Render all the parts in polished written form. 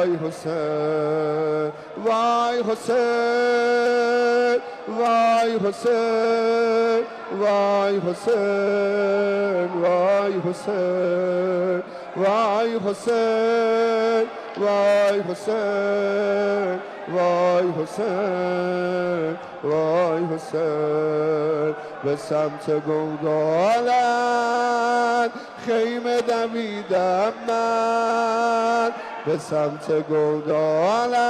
وای حسین وای حسین وای حسین وای حسین وای حسین وای حسین وای حسین وای حسین وای حسین به سمت گودالت خیمه دویدم من به سمت گودالت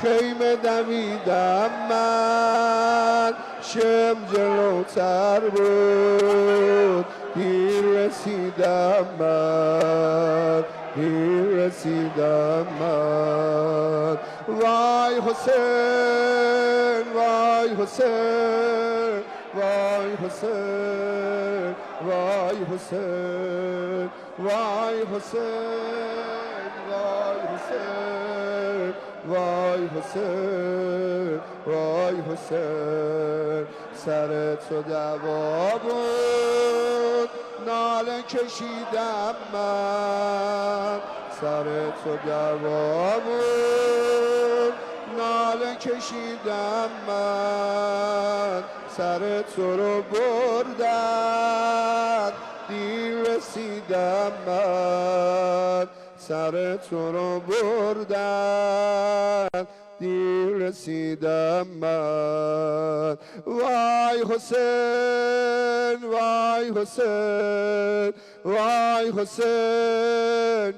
خیمه دویدم من شم جلوتر بود دیر رسیدم من دیر رسیدم من وای حسین وای حسین وای حسین وای حسین وای حسین وای حسین وای حسین وای حسین سر تو دعوا بود ناله کشیدم من سر تو دعوا بود ناله کشیدم من سر تو رو بردن دیر رسیدم من سر تو رو بردن دیر رسیدم من وای حسین وای حسین وای حسین